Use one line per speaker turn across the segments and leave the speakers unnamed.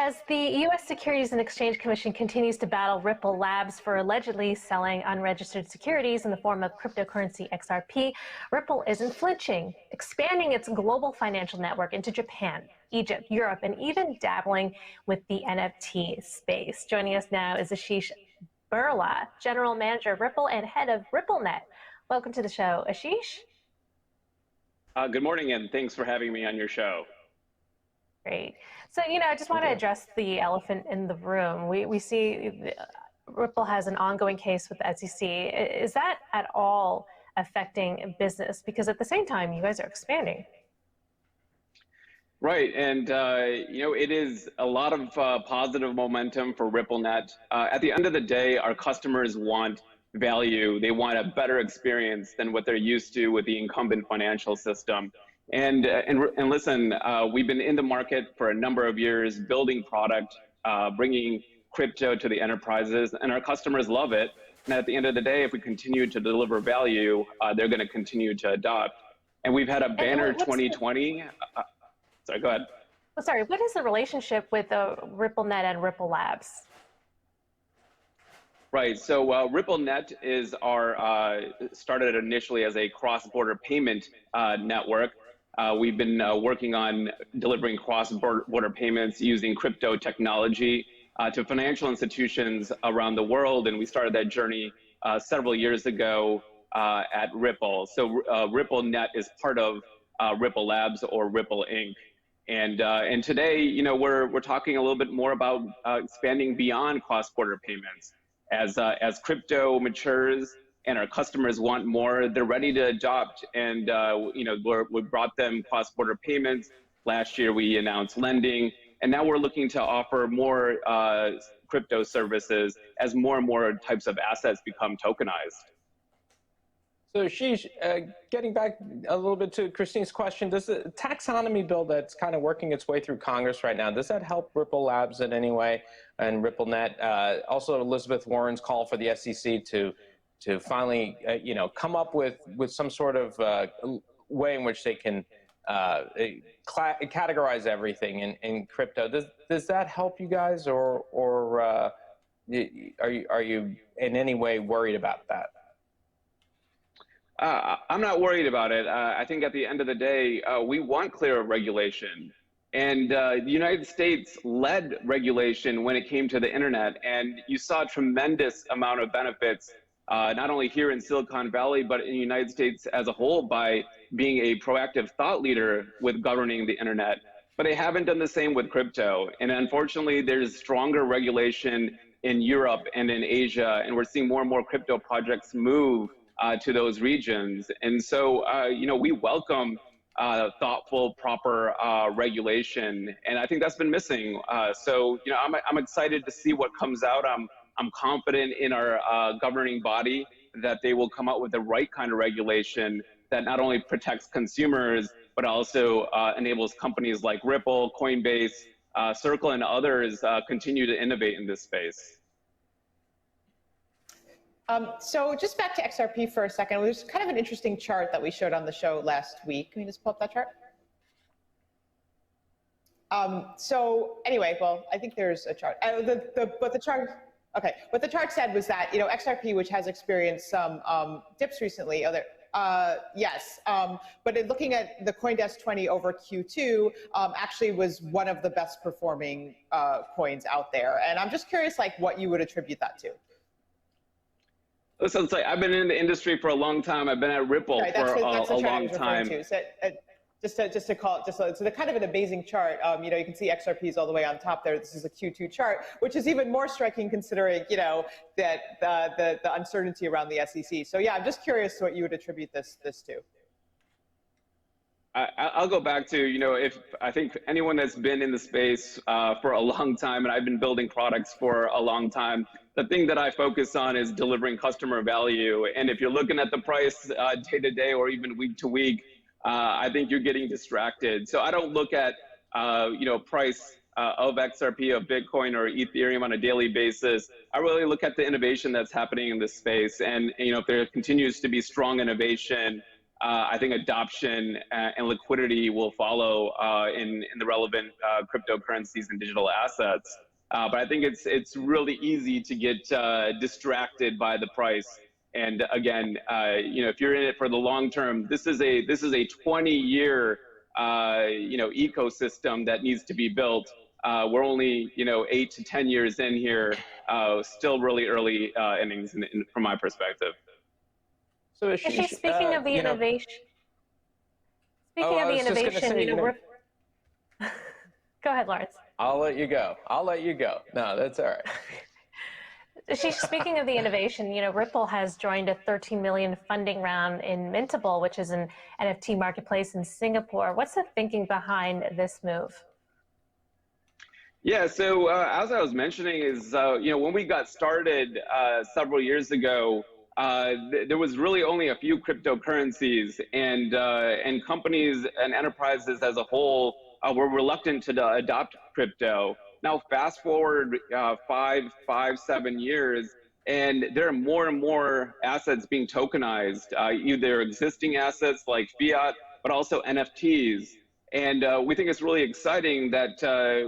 as the U.S. Securities and Exchange Commission continues to battle Ripple Labs for allegedly selling unregistered securities in the form of cryptocurrency XRP, Ripple isn't flinching, expanding its global financial network into Japan, Egypt, Europe, and even dabbling with the NFT space. Joining us now is Asheesh, Birla, General Manager of Ripple and head of RippleNet. Welcome to the show, Asheesh.
Good morning, and thanks for having me on your show.
Great. So, I just want to address the elephant in the room. We see Ripple has an ongoing case with the SEC. Is that at all affecting business? Because at the same time, you guys are expanding.
Right, and it is a lot of positive momentum for RippleNet. At the end of the day, our customers want value. They want a better experience than what they're used to with the incumbent financial system. And listen, we've been in the market for a number of years, building product, bringing crypto to the enterprises, and our customers love it. And at the end of the day, if we continue to deliver value, they're going to continue to adopt. And we've had a banner 2020. Sorry, go ahead.
Well, sorry, what is the relationship with RippleNet and Ripple Labs?
Right, so RippleNet is started initially as a cross-border payment network. We've been working on delivering cross-border payments using crypto technology to financial institutions around the world, and we started that journey several years ago at Ripple. So RippleNet is part of Ripple Labs or Ripple Inc. And today, we're talking a little bit more about expanding beyond cross-border payments. As crypto matures and our customers want more, they're ready to adopt. And we brought them cross-border payments. Last year we announced lending, and now we're looking to offer more crypto services as more and more types of assets become tokenized.
So Asheesh, getting back a little bit to Christine's question, does the Taxonomy Bill that's kind of working its way through Congress right now, does that help Ripple Labs in any way and RippleNet? Also, Elizabeth Warren's call for the SEC to finally, come up with some sort of way in which they can categorize everything in crypto. Does that help you guys, or are you in any way worried about that?
I'm not worried about it. I think at the end of the day, we want clear regulation. And the United States led regulation when it came to the internet. And you saw a tremendous amount of benefits, not only here in Silicon Valley, but in the United States as a whole by being a proactive thought leader with governing the internet. But they haven't done the same with crypto. And unfortunately, there's stronger regulation in Europe and in Asia. And we're seeing more and more crypto projects move to those regions. And so, we welcome thoughtful, proper regulation. And I think that's been missing. I'm excited to see what comes out. I'm confident in our governing body that they will come out with the right kind of regulation that not only protects consumers, but also enables companies like Ripple, Coinbase, Circle, and others continue to innovate in this space.
So just back to XRP for a second, there's kind of an interesting chart that we showed on the show last week. Can you just pull up that chart? So anyway, well, I think there's a chart. What the chart said was that, XRP, which has experienced some dips recently, but looking at the CoinDesk 20 over Q2, actually was one of the best performing coins out there. And I'm just curious, what you would attribute that to.
Listen, I've been in the industry for a long time. I've been at Ripple for a long time.
So, just to call it, so they're kind of an amazing chart. You can see XRPs all the way on top there. This is a Q2 chart, which is even more striking considering, that the uncertainty around the SEC. So yeah, I'm just curious to what you would attribute this to.
I'll go back to, if I think anyone that's been in the space for a long time, and I've been building products for a long time, the thing that I focus on is delivering customer value. And if you're looking at the price day to day or even week to week, I think you're getting distracted. So I don't look at, price of XRP, of Bitcoin or Ethereum on a daily basis. I really look at the innovation that's happening in this space. And, if there continues to be strong innovation, I think adoption and liquidity will follow in the relevant cryptocurrencies and digital assets. But I think it's really easy to get distracted by the price. And again, if you're in it for the long term, this is a 20-year ecosystem that needs to be built. We're only 8 to 10 years in here, still really early innings from my perspective.
So
Asheesh, speaking of the innovation, go ahead, Lawrence.
I'll let you go. No, that's all right.
Asheesh, speaking of the innovation, Ripple has joined a 13 million funding round in Mintable, which is an NFT marketplace in Singapore. What's the thinking behind this move?
Yeah, so as I was mentioning, is when we got started several years ago, there was really only a few cryptocurrencies, and companies and enterprises as a whole were reluctant to adopt crypto. Now, fast forward 7 years, and there are more and more assets being tokenized, either existing assets like fiat, but also NFTs. And we think it's really exciting that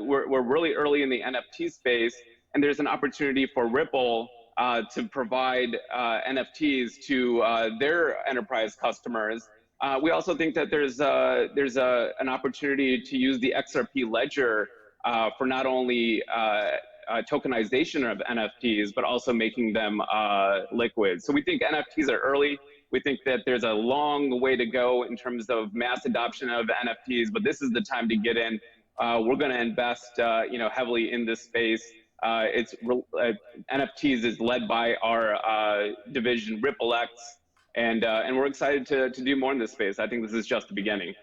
we're really early in the NFT space, and there's an opportunity for Ripple to provide NFTs to their enterprise customers. We also think that there's an opportunity to use the XRP ledger for not only tokenization of NFTs, but also making them liquid. So we think NFTs are early. We think that there's a long way to go in terms of mass adoption of NFTs, but this is the time to get in. We're going to invest, heavily in this space. NFTs is led by our division RippleX, and we're excited to do more in this space. I think this is just the beginning.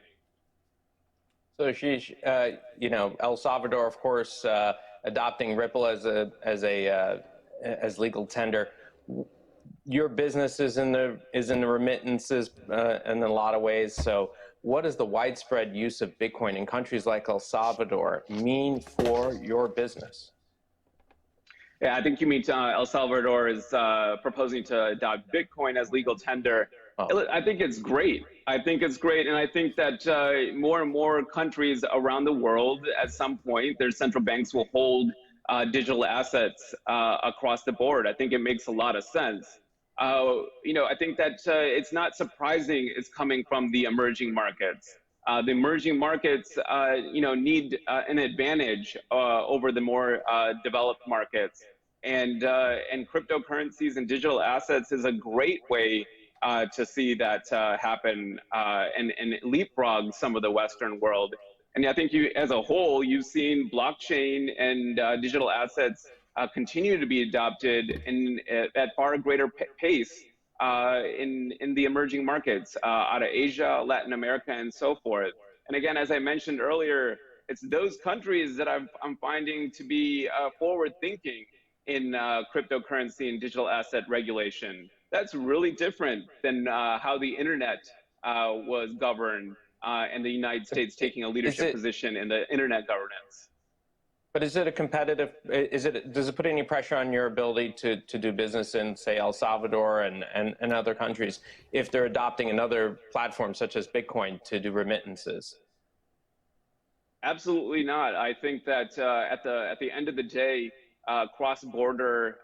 So Asheesh, El Salvador, of course, adopting Ripple as legal tender. Your business is in the remittances in a lot of ways. So what does the widespread use of Bitcoin in countries like El Salvador mean for your business?
Yeah, I think you mean El Salvador is proposing to adopt Bitcoin as legal tender. Oh. I think it's great. And I think that more and more countries around the world, at some point, their central banks will hold digital assets across the board. I think it makes a lot of sense. I think that it's not surprising it's coming from the emerging markets. The emerging markets, need an advantage over the more developed markets, and cryptocurrencies and digital assets is a great way to see that happen and leapfrog some of the Western world. And I think as a whole, you've seen blockchain and digital assets continue to be adopted at far greater pace in the emerging markets out of Asia, Latin America, and so forth. And again, as I mentioned earlier, it's those countries that I'm finding to be forward-thinking in cryptocurrency and digital asset regulation. That's really different than how the internet was governed, and the United States taking a leadership position in the internet governance.
But is it a competitive, does it put any pressure on your ability to do business in, say, El Salvador and other countries if they're adopting another platform such as Bitcoin to do remittances?
Absolutely not. I think that at the end of the day, cross-border,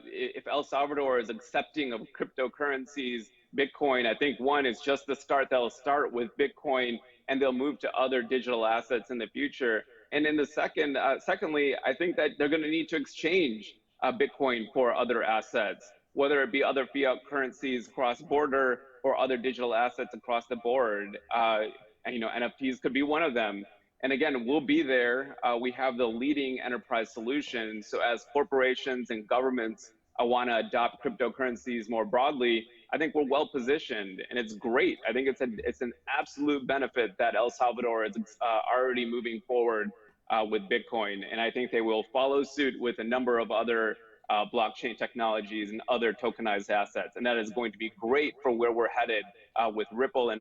if El Salvador is accepting of cryptocurrencies, Bitcoin, I think one is just the start. They'll start with Bitcoin and they'll move to other digital assets in the future. And in the secondly, I think that they're going to need to exchange Bitcoin for other assets, whether it be other fiat currencies cross-border or other digital assets across the board. And NFTs could be one of them. And again, we'll be there. We have the leading enterprise solution. So as corporations and governments want to adopt cryptocurrencies more broadly, I think we're well positioned, and it's great. I think it's an absolute benefit that El Salvador is already moving forward with Bitcoin, and I think they will follow suit with a number of other blockchain technologies and other tokenized assets, and that is going to be great for where we're headed with Ripple and